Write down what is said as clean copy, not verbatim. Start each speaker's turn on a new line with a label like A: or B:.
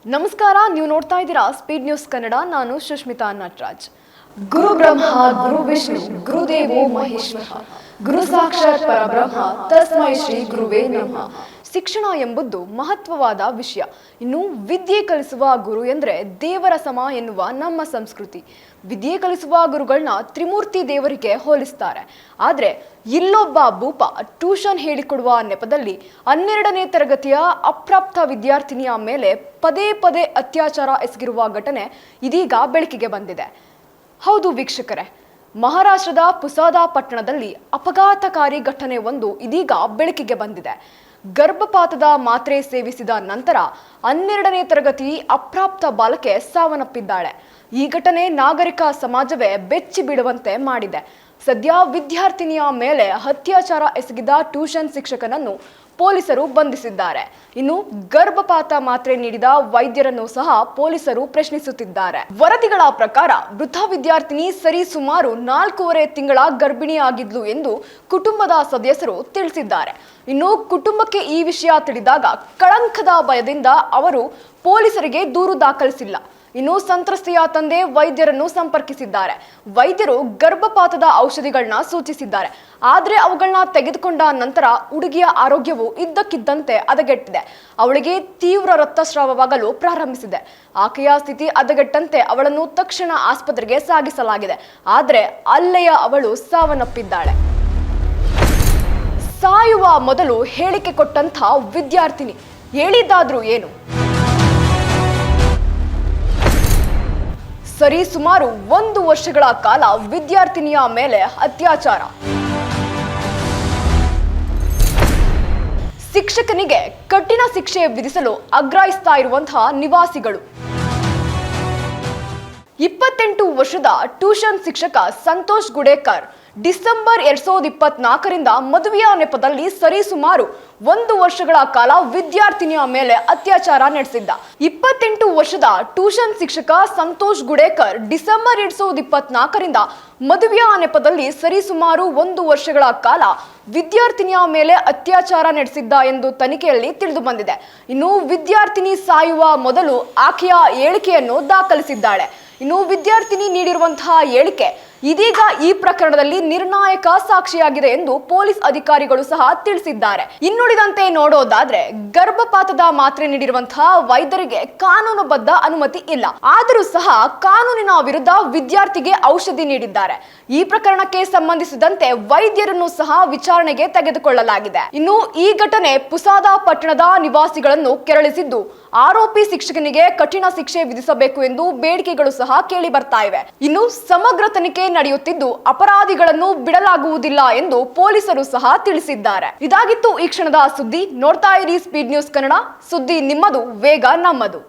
A: ನಮಸ್ಕಾರ, ನೀವು ನೋಡ್ತಾ ಇದ್ದೀರಾ ಸ್ಪೀಡ್ ನ್ಯೂಸ್ ಕನ್ನಡ. ನಾನು ಸುಷ್ಮಿತಾ ನಟರಾಜ್. ಗುರು ಬ್ರಹ್ಮ ಗುರು ವಿಷ್ಣು ಗುರುದೇವೋ ಮಹೇಶ್ವರ ಗುರು ಸಾಕ್ಷಾತ್ ಪರಬ್ರಹ್ಮ ತಸ್ಮೈ ಶ್ರೀ ಗುರುವೇ ನಮಃ. ಶಿಕ್ಷಣ ಎಂಬುದು ಮಹತ್ವವಾದ ವಿಷಯ. ಇನ್ನು ವಿದ್ಯೆ ಕಲಿಸುವ ಗುರು ಎಂದರೆ ದೇವರ ಸಮ ಎನ್ನುವ ನಮ್ಮ ಸಂಸ್ಕೃತಿ. ವಿದ್ಯೆ ಕಲಿಸುವ ಗುರುಗಳನ್ನ ತ್ರಿಮೂರ್ತಿ ದೇವರಿಗೆ ಹೋಲಿಸ್ತಾರೆ. ಆದರೆ ಇಲ್ಲೊಬ್ಬ ಭೂಪ ಟ್ಯೂಷನ್ ಹೇಳಿಕೊಡುವ ನೆಪದಲ್ಲಿ 12ನೇ ತರಗತಿಯ ಅಪ್ರಾಪ್ತ ವಿದ್ಯಾರ್ಥಿನಿಯ ಮೇಲೆ ಪದೇ ಪದೇ ಅತ್ಯಾಚಾರ ಎಸಗಿರುವ ಘಟನೆ ಇದೀಗ ಬೆಳಕಿಗೆ ಬಂದಿದೆ. ಹೌದು ವೀಕ್ಷಕರೇ, ಮಹಾರಾಷ್ಟ್ರದ ಪುಸಾದ ಪಟ್ಟಣದಲ್ಲಿ ಅಪಘಾತಕಾರಿ ಘಟನೆ ಒಂದು ಇದೀಗ ಬೆಳಕಿಗೆ ಬಂದಿದೆ. ಗರ್ಭಪಾತದ ಮಾತ್ರೆ ಸೇವಿಸಿದ ನಂತರ 12ನೇ ತರಗತಿ ಅಪ್ರಾಪ್ತ ಬಾಲಕೆ ಸಾವನ್ನಪ್ಪಿದ್ದಾಳೆ. ಈ ಘಟನೆ ನಾಗರಿಕ ಸಮಾಜವೇ ಬೆಚ್ಚಿ ಬೀಳುವಂತೆ ಮಾಡಿದೆ. ಸದ್ಯ ವಿದ್ಯಾರ್ಥಿನಿಯ ಮೇಲೆ ಅತ್ಯಾಚಾರ ಎಸಗಿದ ಟ್ಯೂಷನ್ ಶಿಕ್ಷಕನನ್ನು ಪೊಲೀಸರು ಬಂಧಿಸಿದ್ದಾರೆ. ಇನ್ನು ಗರ್ಭಪಾತ ಮಾತ್ರೆ ನೀಡಿದ ವೈದ್ಯರನ್ನು ಸಹ ಪೊಲೀಸರು ಪ್ರಶ್ನಿಸುತ್ತಿದ್ದಾರೆ. ವರದಿಗಳ ಪ್ರಕಾರ ಮೃತ ವಿದ್ಯಾರ್ಥಿನಿ ಸರಿಸುಮಾರು 4.5 ತಿಂಗಳ ಗರ್ಭಿಣಿಯಾಗಿದ್ಲು ಎಂದು ಕುಟುಂಬದ ಸದಸ್ಯರು ತಿಳಿಸಿದ್ದಾರೆ. ಇನ್ನು ಕುಟುಂಬಕ್ಕೆ ಈ ವಿಷಯ ತಿಳಿದಾಗ ಕಳಂಕದ ಭಯದಿಂದ ಅವರು ಪೊಲೀಸರಿಗೆ ದೂರು ದಾಖಲಿಸಿಲ್ಲ. ಇನ್ನು ಸಂತ್ರಸ್ತೆಯ ತಂದೆ ವೈದ್ಯರನ್ನು ಸಂಪರ್ಕಿಸಿದ್ದಾರೆ. ವೈದ್ಯರು ಗರ್ಭಪಾತದ ಔಷಧಿಗಳನ್ನ ಸೂಚಿಸಿದ್ದಾರೆ. ಆದರೆ ಅವುಗಳನ್ನ ತೆಗೆದುಕೊಂಡ ನಂತರ ಹುಡುಗಿಯ ಆರೋಗ್ಯವು ಇದ್ದಕ್ಕಿದ್ದಂತೆ ಹದಗೆಟ್ಟಿದೆ. ಅವಳಿಗೆ ತೀವ್ರ ರಕ್ತಸ್ರಾವವಾಗಲು ಪ್ರಾರಂಭಿಸಿದೆ. ಆಕೆಯ ಸ್ಥಿತಿ ಹದಗೆಟ್ಟಂತೆ ಅವಳನ್ನು ತಕ್ಷಣ ಆಸ್ಪತ್ರೆಗೆ ಸಾಗಿಸಲಾಗಿದೆ. ಆದರೆ ಅಲ್ಲೆಯ ಅವಳು ಸಾವನ್ನಪ್ಪಿದ್ದಾಳೆ. ಸಾಯುವ ಮೊದಲು ಹೇಳಿಕೆ ಕೊಟ್ಟಂಥ ವಿದ್ಯಾರ್ಥಿನಿ ಹೇಳಿದ್ದಾದ್ರೂ ಏನು? ಸರಿ ಸುಮಾರು 1 ವರ್ಷಗಳ ಕಾಲ ವಿದ್ಯಾರ್ಥಿನಿಯ ಮೇಲೆ ಅತ್ಯಾಚಾರ. ಶಿಕ್ಷಕನಿಗೆ ಕಠಿಣ ಶಿಕ್ಷೆ ವಿಧಿಸಲು ಆಗ್ರಹಿಸ್ತಾ ಇರುವಂತಹ ನಿವಾಸಿಗಳು. 28 ವರ್ಷದ ಟ್ಯೂಷನ್ ಶಿಕ್ಷಕ ಸಂತೋಷ್ ಗುಡೇಕರ್ ಡಿಸೆಂಬರ್ 2024ರಿಂದ ಮದುವೆಯ ನೆಪದಲ್ಲಿ ಸರಿಸುಮಾರು 1 ವರ್ಷಗಳ ಕಾಲ ವಿದ್ಯಾರ್ಥಿನಿಯ ಮೇಲೆ ಅತ್ಯಾಚಾರ ನಡೆಸಿದ್ದ. 28 ವರ್ಷದ ಟ್ಯೂಷನ್ ಶಿಕ್ಷಕ ಸಂತೋಷ್ ಗುಡೇಕರ್ ಡಿಸೆಂಬರ್ 2024ರಿಂದ ಮದುವೆಯ ನೆಪದಲ್ಲಿ ಸರಿಸುಮಾರು 1 ವರ್ಷಗಳ ಕಾಲ ವಿದ್ಯಾರ್ಥಿನಿಯ ಮೇಲೆ ಅತ್ಯಾಚಾರ ನಡೆಸಿದ್ದ ಎಂದು ತನಿಖೆಯಲ್ಲಿ ತಿಳಿದು ಬಂದಿದೆ. ಇನ್ನು ವಿದ್ಯಾರ್ಥಿನಿ ಸಾಯುವ ಮೊದಲು ಆಕೆಯ ಹೇಳಿಕೆಯನ್ನು ದಾಖಲಿಸಿದ್ದಾಳೆ. ಇನ್ನು ವಿದ್ಯಾರ್ಥಿನಿ ನೀಡಿರುವಂತಹ ಹೇಳಿಕೆ ಇದೀಗ ಈ ಪ್ರಕರಣದಲ್ಲಿ ನಿರ್ಣಾಯಕ ಸಾಕ್ಷಿಯಾಗಿದೆ ಎಂದು ಪೊಲೀಸ್ ಅಧಿಕಾರಿಗಳು ಸಹ ತಿಳಿಸಿದ್ದಾರೆ. ಇನ್ನುಳಿದಂತೆ ನೋಡೋದಾದ್ರೆ ಗರ್ಭಪಾತದ ಮಾತ್ರೆ ನೀಡಿರುವಂತಹ ವೈದ್ಯರಿಗೆ ಕಾನೂನುಬದ್ಧ ಅನುಮತಿ ಇಲ್ಲ. ಆದರೂ ಸಹ ಕಾನೂನಿನ ವಿರುದ್ಧ ವಿದ್ಯಾರ್ಥಿಗೆ ಔಷಧಿ ನೀಡಿದ್ದಾರೆ. ಈ ಪ್ರಕರಣಕ್ಕೆ ಸಂಬಂಧಿಸಿದಂತೆ ವೈದ್ಯರನ್ನು ಸಹ ವಿಚಾರಣೆಗೆ ತೆಗೆದುಕೊಳ್ಳಲಾಗಿದೆ. ಇನ್ನು ಈ ಘಟನೆ ಪುಸಾದ ಪಟ್ಟಣದ ನಿವಾಸಿಗಳನ್ನು ಕೆರಳಿಸಿದ್ದು, ಆರೋಪಿ ಶಿಕ್ಷಕನಿಗೆ ಕಠಿಣ ಶಿಕ್ಷೆ ವಿಧಿಸಬೇಕು ಎಂದು ಬೇಡಿಕೆಗಳು ಸಹ ಕೇಳಿ ಬರ್ತಾ ಇವೆ. ಇನ್ನು ಸಮಗ್ರ ತನಿಖೆ ನಡೆಯುತ್ತಿದ್ದು ಅಪರಾಧಿಗಳನ್ನು ಬಿಡಲಾಗುವುದಿಲ್ಲ ಎಂದು ಪೊಲೀಸರು ಸಹ ತಿಳಿಸಿದ್ದಾರೆ. ಇದಾಗಿತ್ತು ಈ ಕ್ಷಣದ ಸುದ್ದಿ. ನೋಡ್ತಾ ಇರಿ ಸ್ಪೀಡ್ ನ್ಯೂಸ್ ಕನ್ನಡ. ಸುದ್ದಿ ನಿಮ್ಮದು, ವೇಗ ನಮ್ಮದು.